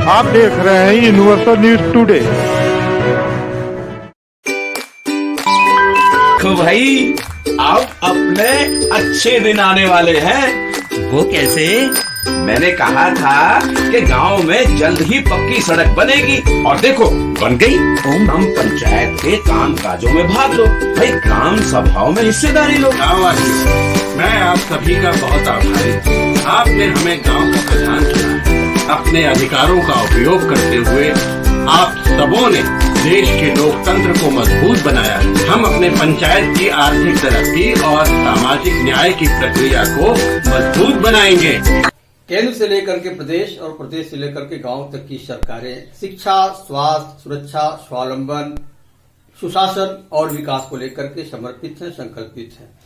आप देख रहे हैं यूनिवर्सल न्यूज टुडे। तो भाई अब अपने अच्छे दिन आने वाले हैं। वो कैसे? मैंने कहा था कि गांव में जल्द ही पक्की सड़क बनेगी और देखो बन गई। हम पंचायत के काम काजों में भाग लो भाई, ग्राम सभाओं में हिस्सेदारी लो। मैं आप सभी का बहुत आभारी हूँ। आपने हमें गांव का प्रधान चुना। अपने अधिकारों का उपयोग करते हुए आप सबों ने देश के लोकतंत्र को मजबूत बनाया। हम अपने पंचायत की आर्थिक तरक्की और सामाजिक न्याय की प्रक्रिया को मजबूत बनाएंगे। केंद्र से लेकर के प्रदेश और प्रदेश से लेकर के गांव तक की सरकारें शिक्षा, स्वास्थ्य, सुरक्षा, स्वावलंबन, सुशासन और विकास को लेकर के समर्पित हैं, संकल्पित हैं।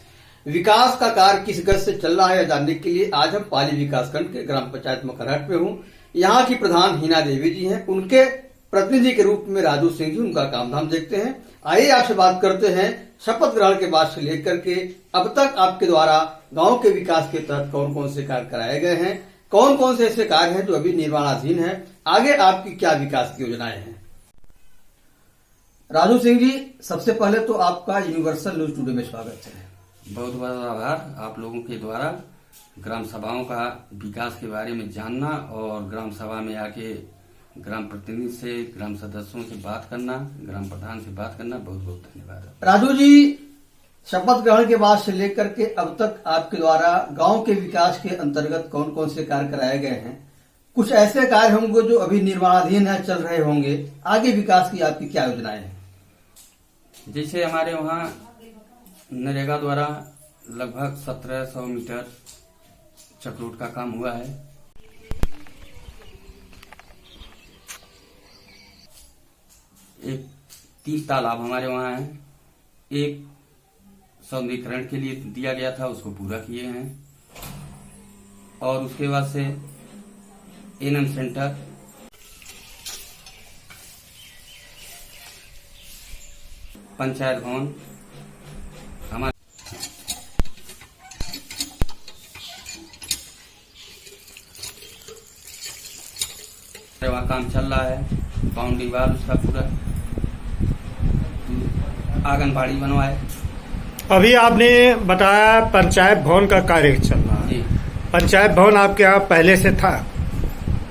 विकास का कार्य किस गति से चल रहा है जानने के लिए आज हम पाली विकासखंड के ग्राम पंचायत मकरहट पे हूँ। यहाँ की प्रधान हिना देवी जी हैं, उनके प्रतिनिधि के रूप में राजू सिंह जी, उनका काम धाम देखते हैं। आइए आपसे बात करते हैं शपथ ग्रहण के बाद से लेकर के अब तक आपके द्वारा गांव के विकास के तहत कौन कौन से कार्य कराए गए हैं, कौन कौन से ऐसे कार्य हैं जो अभी निर्माणाधीन हैं, आगे आपकी क्या विकास की योजनाएं हैं। राजू सिंह जी, सबसे पहले तो आपका यूनिवर्सल न्यूज टुडे में स्वागत है। बहुत बहुत आभार आप लोगों के द्वारा ग्राम सभाओं का विकास के बारे में जानना और ग्राम सभा में आके ग्राम प्रतिनिधि से, ग्राम सदस्यों से बात करना, ग्राम प्रधान से बात करना, बहुत बहुत धन्यवाद। राजू जी, शपथ ग्रहण के बाद से लेकर के अब तक आपके द्वारा गांव के विकास के अंतर्गत कौन कौन से कार्य कराए गए हैं? कुछ ऐसे कार्य होंगे जो अभी निर्माणाधीन है, चल रहे होंगे, आगे विकास की आपकी क्या योजनाएं हैं? जैसे हमारे वहाँ नरेगा द्वारा लगभग 1700 मीटर चक्रोट का काम हुआ है। एक 3 तालाब हमारे वहाँ हैं। एक सौंदर्यीकरण के लिए दिया गया था, उसको पूरा किए हैं। और उसके बाद से एनएम सेंटर, पंचायत भवन हमारे वहाँ काम चल रहा है। बाउंड्री वाल उसका पूरा, आंगनबाड़ी बनवाए। अभी आपने बताया पंचायत भवन का कार्य चल रहा है। पंचायत भवन आपके यहाँ पहले से था?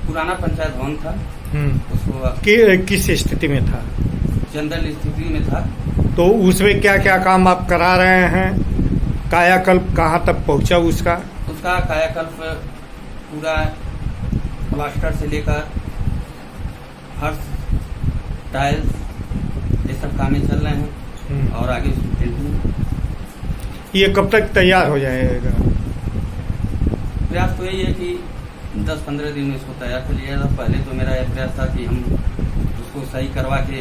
पुराना पंचायत भवन था। उसको किस स्थिति में था? जनरल स्थिति में था। तो उसमें क्या क्या काम आप करा रहे हैं? कायाकल्प कहाँ तक पहुँचा उसका कायाकल्प पूरा प्लास्टर से लेकर फर्श, टाइल्स, ये सब कामें चल रहे हैं। और आगे ये कब तक तैयार हो जाएगा? प्रयास तो यही है कि 10-15 दिन में इसको तैयार कर लिया जाए। पहले तो मेरा यह प्रयास था कि हम उसको सही करवा के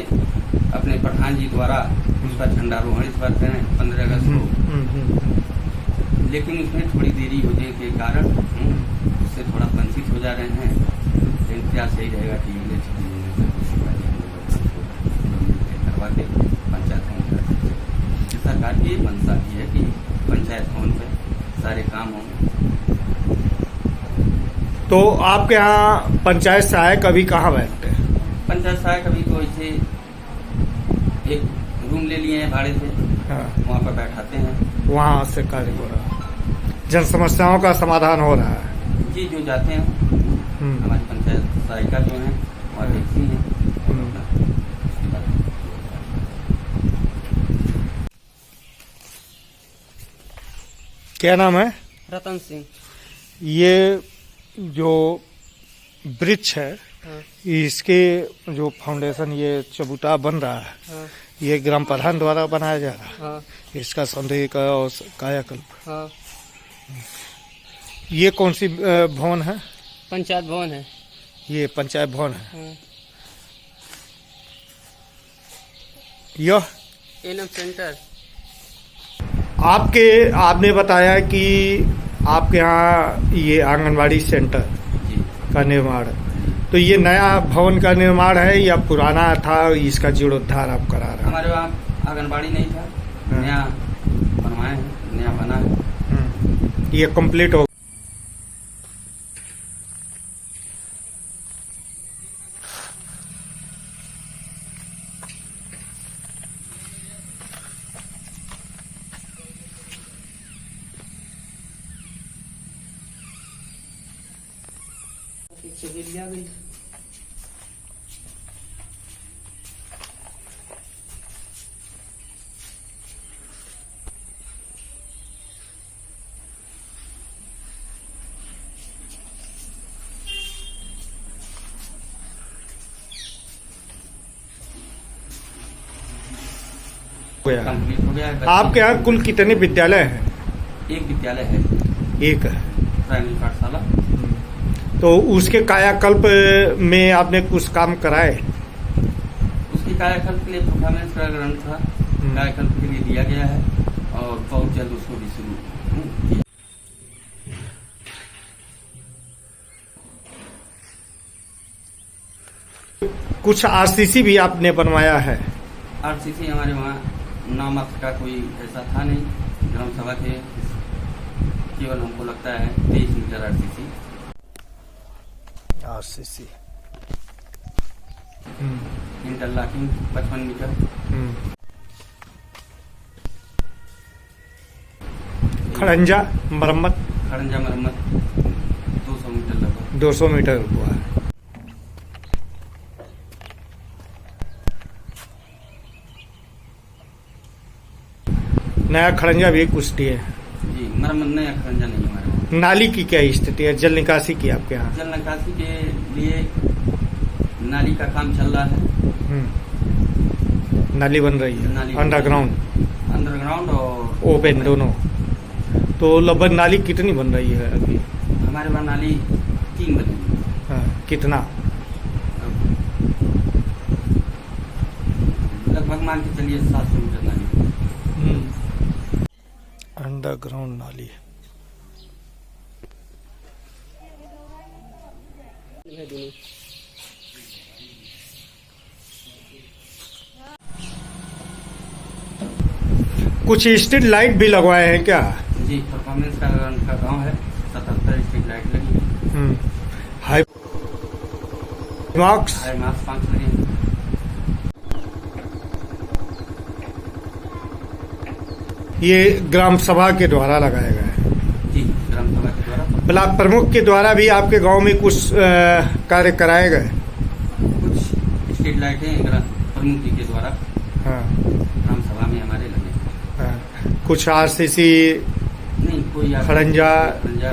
अपने प्रधान जी द्वारा उसका झंडारोहण इस बार करें 15 अगस्त को, लेकिन उसमें थोड़ी देरी होने के कारण उससे थोड़ा वंचित हो जा रहे हैं। लेकिन प्रयास यही रहेगा कि करवा के पंचायत भवन सरकार की मंशा की है कि पंचायत भवन पे सारे काम होंगे। तो आपके यहाँ पंचायत सहायक अभी कहाँ बैठते हैं? पंचायत सहायक अभी तो ऐसे एक रूम ले लिए हैं भाड़े से। हाँ। वहाँ पर बैठाते हैं। वहाँ से कार्य हो रहा है, जन समस्याओं का समाधान हो रहा है। जी, जो जाते हैं हमारी पंचायत सहायिका जो है वहाँ देखती हैं। क्या नाम है? रतन सिंह। ये जो वृक्ष है, हाँ। इसके जो फाउंडेशन ये चबूतरा बन रहा है, हाँ। ये ग्राम प्रधान द्वारा बनाया जा रहा है, हाँ। इसका सौंदर्यीकरण और कायाकल्प, हाँ। ये कौन सी भवन है? पंचायत भवन है। ये पंचायत भवन है, हाँ। यह एनएम सेंटर। आपने बताया कि आपके यहाँ ये आंगनबाड़ी सेंटर का निर्माण है, तो ये नया भवन का निर्माण है या पुराना था, इसका जीर्णोद्धार आप करा रहे हैं? हमारे वहाँ आंगनबाड़ी नहीं था, नया बनवाए हैं, नया बना है। ये कंप्लीट हो चबेलिया गई। गया। कंप्लीट हो गया है। आपके यहाँ कुल कितने विद्यालय हैं? एक विद्यालय है, एक है। प्राइमरी पाठशाला। तो उसके कायाकल्प में आपने कुछ काम कराए? उसकी कायाकल्प के लिए परफॉर्मेंस का ग्रंथ था, कायाकल्प के लिए दिया गया है और बहुत जल्द उसको भी शुरू किया। कुछ आरसीसी भी आपने बनवाया है? आरसीसी हमारे वहाँ नामक का कोई ऐसा था नहीं, ग्राम सभा के केवल हमको लगता है 23 metre RCC. RCC interlocking 55 metre. खड़ंजा मरम्मत खड़ंजा मरम्मत 200 मीटर लगभग। 200 मीटर हुआ है। नया खड़ंजा भी कुछ दिए। जी, मरम्मत नया खड़ंजा नहीं हमारे वहाँ। नाली की क्या स्थिति है, जल निकासी की आपके यहाँ? जल निकासी के लिए नाली का काम चल रहा है। नाली बन रही है, नाली अंडरग्राउंड और ओपन दोनों। तो लगभग नाली कितनी बन रही है अभी? हमारे वहाँ नाली 3 बनी है। हाँ, कितना? लगभग मान के चलिए 700 मीटर नाली। अंडरग्राउंड नाली। कुछ स्ट्रीट लाइट भी लगवाए हैं क्या? जी, परफॉर्मेंस का गांव है, 77 स्ट्रीट लाइट लगी। हाई मार्क्स हाई मार्क्स 5 लगे हैं। ये ग्राम सभा के द्वारा लगाए गए हैं। जी, ग्राम सभा के द्वारा। ब्लॉक प्रमुख के द्वारा भी आपके गांव में कुछ कार्य कराए गए? कुछ स्ट्रीट लाइटें ग्राम प्रमुख जी के द्वारा हाँ, ग्राम सभा में हमारे लगे। हाँ। कुछ आरसीसी, नहीं कोई खड़ंजा,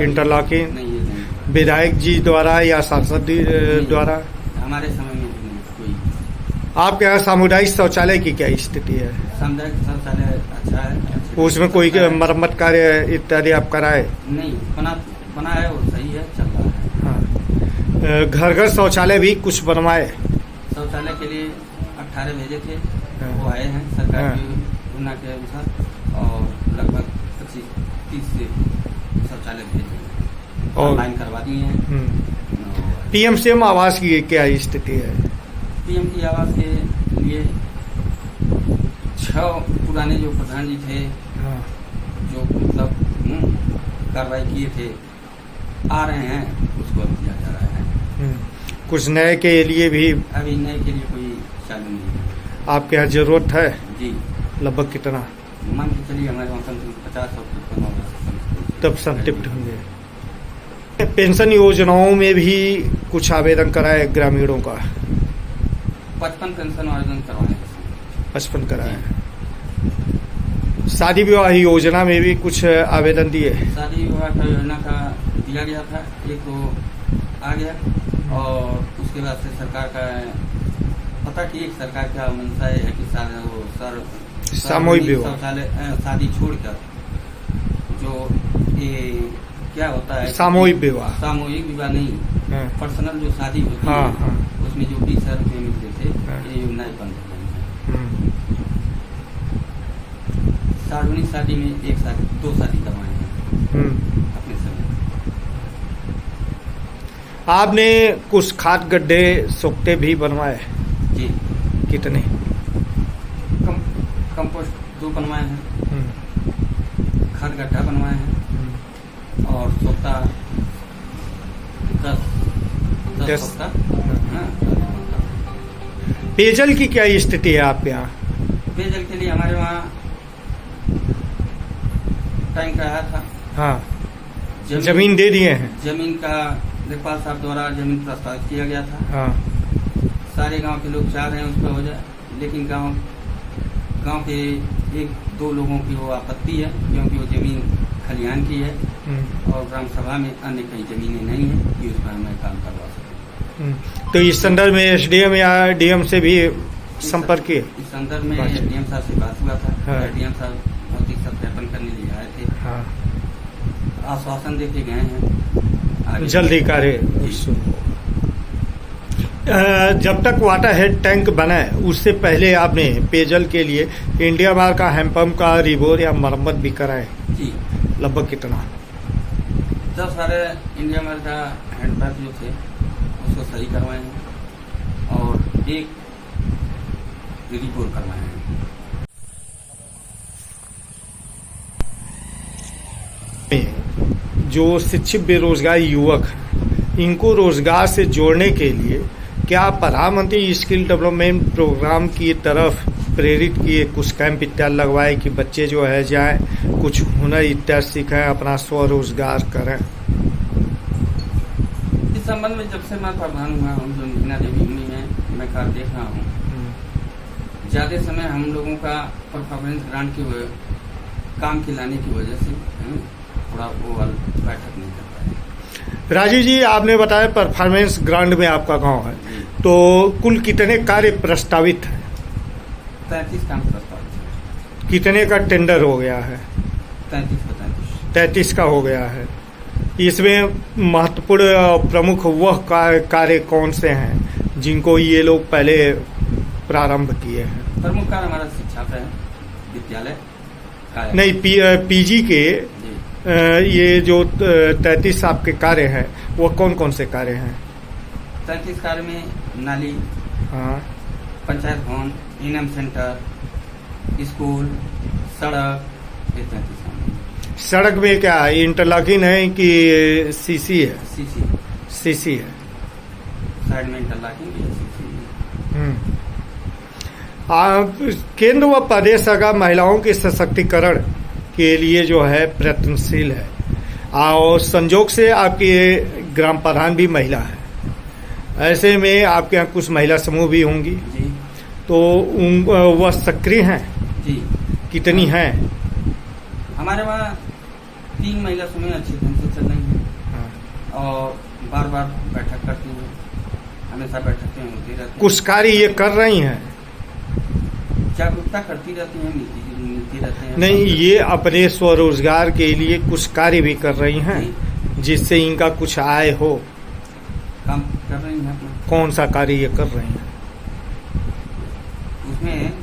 इंटरलॉकिंग नहीं, ये नहीं। विधायक जी द्वारा या सांसद जी द्वारा? हमारे समय में भी नहीं कोई। आपके यहाँ सामुदायिक शौचालय की क्या स्थिति है? सामुदायिक शौचालय अच्छा है। उसमें कोई मरम्मत कार्य इत्यादि आप कराए? नहीं, बना है और सही है, चल रहा है। हाँ। घर घर शौचालय भी कुछ बनवाए? शौचालय के लिए 18 भेजे थे, हाँ। वो आए हैं सरकार हाँ। की योजना के अनुसार और लगभग 25-30 से शौचालय भेजे और ऑनलाइन करवा दिए हैं। पीएम आवास की क्या स्थिति है? पीएम की आवास के लिए 6 पुराने जो प्रधान जी थे, हाँ। जो मतलब कार्रवाई किए थे, आ रहे हैं, उसको अब दिया जा रहा है। कुछ नए के लिए भी अभी नए के लिए कोई चालू नहीं है। आपके यहाँ जरूरत है? जी, लगभग कितना? मान के चलिए हमारे वहाँ कम से कम 50 और 55 होगा। तब संतुष्ट होंगे। पेंशन योजनाओं में भी कुछ आवेदन कराए ग्रामीणों का? 55 पेंशन आवेदन करवाने 55 कराए। शादी विवाह योजना में भी कुछ आवेदन दिए? शादी विवाह का योजना का दिया गया था, एक तो आ गया और उसके बाद से सरकार का पता कि एक सरकार का मंशा है कि सामूहिक विवाह, शौचालय शादी छोड़कर जो ये क्या होता है, सामूहिक विवाह नहीं, हाँ। पर्सनल जो शादी होती हाँ, है, हाँ। उसमें जो 20,000 रुपये मिलते थे, हाँ। ये योजनाएं बंद हो गई हैं। सार्वजनिक शादी में 2 शादी करवाए हैं अपने समय। आपने कुछ खाद गड्ढे सोखते भी बनवाए? जी, कितने? कंपोस्ट 2 बनवाए हैं, खाद गड्ढा बनवाए हैं और सोखता 10 सोखता। हाँ, पेयजल की क्या स्थिति है आपके यहाँ? पेयजल के लिए हमारे वहाँ टैंक आया था। हाँ, जमीन दे दिए हैं? जमीन का लेखपाल साहब द्वारा जमीन प्रस्तावित किया गया था। हाँ सारे गांव के लोग चाह रहे हैं उस पर हो जाए, लेकिन गांव के एक दो लोगों की वो आपत्ति है, क्योंकि वो जमीन खलिहान की है और ग्राम सभा में अन्य कई जमीनें नहीं है कि उस पर हमें काम करवा सकें। तो इस संदर्भ में एसडीएम या डीएम से भी संपर्क किए? इस संदर्भ में डीएम साहब से बात हुआ था। हाँ। डीएम साहब भौतिक सत्यापन करने लिए आए थे। हाँ आश्वासन देके गए हैं आगे जल्दी कार्य शुरू। जब तक वाटर हेड टैंक बना है उससे पहले आपने पेयजल के लिए इंडिया बार का हैंडपंप का रिबोर या मरम्मत भी कराए? जी लगभग कितना? जब सारे इंडिया में का हैंडपंप जो थे उसको सही करवाए हैं और एक रिपोर्ट करवाए हैं। जो शिक्षित बेरोजगार युवक हैं, इनको रोजगार से जोड़ने के लिए क्या प्रधानमंत्री स्किल डेवलपमेंट प्रोग्राम की तरफ प्रेरित किए, कुछ कैंप इत्यादि लगवाए कि बच्चे जो है जाए कुछ हुनर इत्यादि सीखें, अपना स्वरोजगार करें? इस संबंध में जब से मैं प्रधान हुआ हूँ, जो महीना देवी हुई है, मैं कार्य देख रहा हूँ। ज्यादा समय हम लोगों का परफॉर्मेंस ग्रांट की काम की लाने की वजह से थोड़ा वो बैठक नहीं कर पाए। राजीव जी, आपने बताया परफॉर्मेंस ग्रांट में आपका गांव है, तो कुल कितने कार्य प्रस्तावित हैं? 33 काम प्रस्तावित है। कितने का टेंडर हो गया है? 33 का हो गया है। इसमें महत्वपूर्ण प्रमुख वह कार्य कौन से हैं जिनको ये लोग पहले प्रारंभ किए हैं? प्रमुख कार्य हमारा शिक्षा का है, विद्यालय का नहीं, पीजी के ये जो 33 आपके कार्य हैं वो कौन कौन से कार्य हैं? 33 कार्य में नाली, हाँ, पंचायत भवन, इनम सेंटर, स्कूल, सड़क, ये 33 काम। सड़क में क्या है, इंटरलॉकिंग है कि सीसी है? सीसी है। साइड में इंटरलॉकिंग भी है, सीसी। केंद्र व प्रदेश सरकार महिलाओं के सशक्तिकरण के लिए जो है प्रयत्नशील है और संजोग से आपके ग्राम प्रधान भी महिला है। ऐसे में आपके यहाँ कुछ महिला समूह भी होंगी जी। तो वह सक्रिय हैं? जी। कितनी हैं? हमारे वहाँ 3 महिला समूह अच्छे ढंग से चल रही हैं और बार बार बैठक करती हैं, हमेशा बैठकें होती रहती हैं। कुछ कार्य ये कर रही हैं? जागरूकता करती रहती हैं, मिलती रहती हैं। नहीं, ये अपने स्वरोजगार के लिए कुछ कार्य भी कर रही हैं जिससे इनका कुछ आय हो? काम कर रही हैं अपना। कौन सा कार्य ये कर रही हैं? उसमें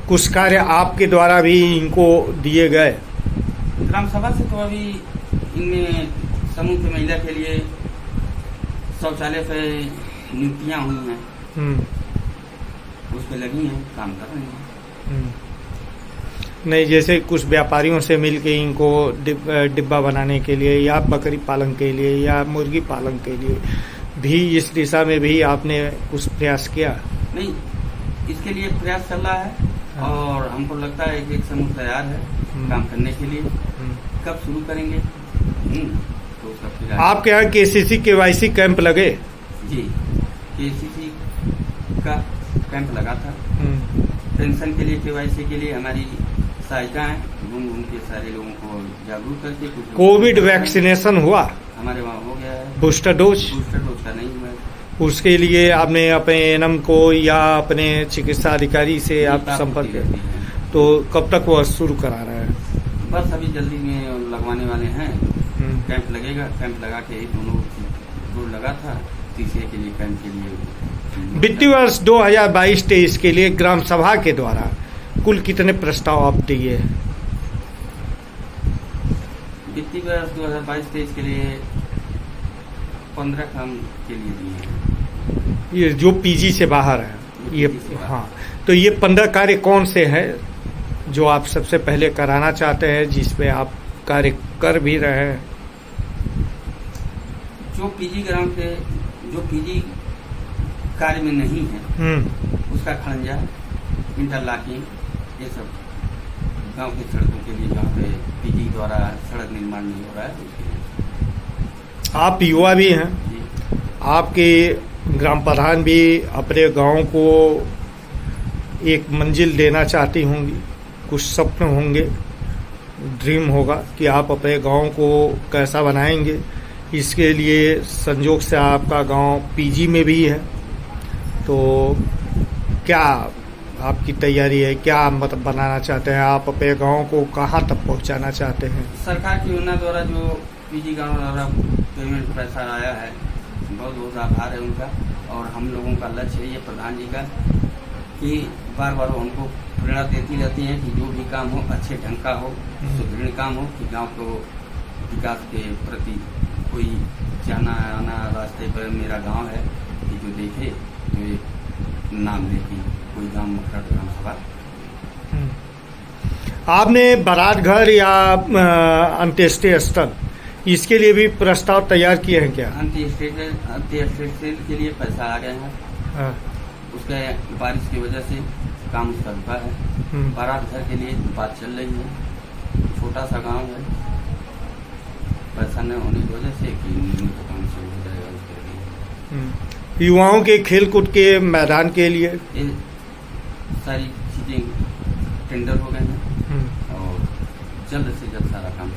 कुछ कार्य आपके द्वारा भी इनको दिए गए? ग्राम सभा से तो अभी इनमें समूह की महिला के लिए शौचालय पे नियुक्तियां हुई हैं, उस पे लगी हैं, काम कर रही हैं। नहीं, जैसे कुछ व्यापारियों से मिलके इनको डिब्बा बनाने के लिए या बकरी पालन के लिए या मुर्गी पालन के लिए भी इस दिशा में भी आपने कुछ प्रयास किया? नहीं, इसके लिए प्रयास चल रहा है और हमको लगता है एक समूह तैयार है काम करने के लिए। कब शुरू करेंगे तो सब। आपके यहाँ केसीसी केवाईसी कैंप लगे? जी, केसीसी का कैंप लगा था। पेंशन के लिए, केवाईसी के लिए हमारी सहायिकाएं घूम घूम के सारे लोगों को जागरूक करके। कोविड वैक्सीनेशन हुआ? हमारे वहाँ हो गया है। बूस्टर डोज का नहीं हुआ। उसके लिए आपने अपने एनएम को या अपने चिकित्सा अधिकारी से आप संपर्क किया, तो कब तक वह शुरू करा रहा है? बस अभी जल्दी में लगवाने वाले हैं। कैंप लगेगा, कैंप लगा के दोनों लगा था, तीसरे के लिए कैंप के लिए। वित्तीय वर्ष 2022-23 के लिए ग्राम सभा के द्वारा कुल कितने प्रस्ताव आप दिए? वित्तीय वर्ष 2022-23 के लिए 15 काम के लिए दिए हैं। ये जो पीजी से बाहर है ये, हाँ, तो ये 15 कार्य कौन से हैं जो आप सबसे पहले कराना चाहते हैं, जिसपे आप कार्य कर भी रहे हैं? जो पीजी ग्राम के जो पीजी कार्य में नहीं है उसका खड़ंजा, इंटरलॉकिंग, ये सब गांव की सड़कों के लिए जहाँ पे पीजी द्वारा सड़क निर्माण नहीं हो रहा है उसके लिए। आप युवा भी हैं, जी। आपके ग्राम प्रधान भी अपने गांव को एक मंजिल देना चाहती होंगी, कुछ सपने होंगे, ड्रीम होगा कि आप अपने गांव को कैसा बनाएंगे। इसके लिए संजोग से आपका गांव पीजी में भी है, तो क्या आपकी तैयारी है, क्या मतलब बनाना चाहते हैं आप, अपने गांव को कहाँ तक पहुंचाना चाहते हैं? सरकार की योजना द्वारा जो पीजी गाँव द्वारा पेमेंट पैसा आया है, बहुत बहुत आभार है उनका। और हम लोगों का लक्ष्य है ये प्रधान जी का कि बार बार उनको प्रेरणा देती रहती हैं कि जो भी काम हो अच्छे ढंग का हो, सुदृढ़ काम हो, कि गांव को विकास के प्रति कोई जाना आना रास्ते पर मेरा गांव है कि जो देखे तो ये नाम ले कि कोई गांव मखरट ग्राम सभा। आपने बारात घर या अंत्येष्टि स्थल, इसके लिए भी प्रस्ताव तैयार किए हैं क्या? अंत्येष्टि के लिए पैसा आ गए हैं, हाँ। उसके बारिश की वजह से काम उसका रुका है। बारात घर के लिए बात चल रही है, छोटा सा गांव है, पैसा न होने की वजह से कि नहीं तो काम शुरू हो जाएगा उसके लिए। युवाओं के खेलकूद के मैदान के लिए ये सारी चीजें टेंडर हो गए हैं और जल्द से जल्द सारा काम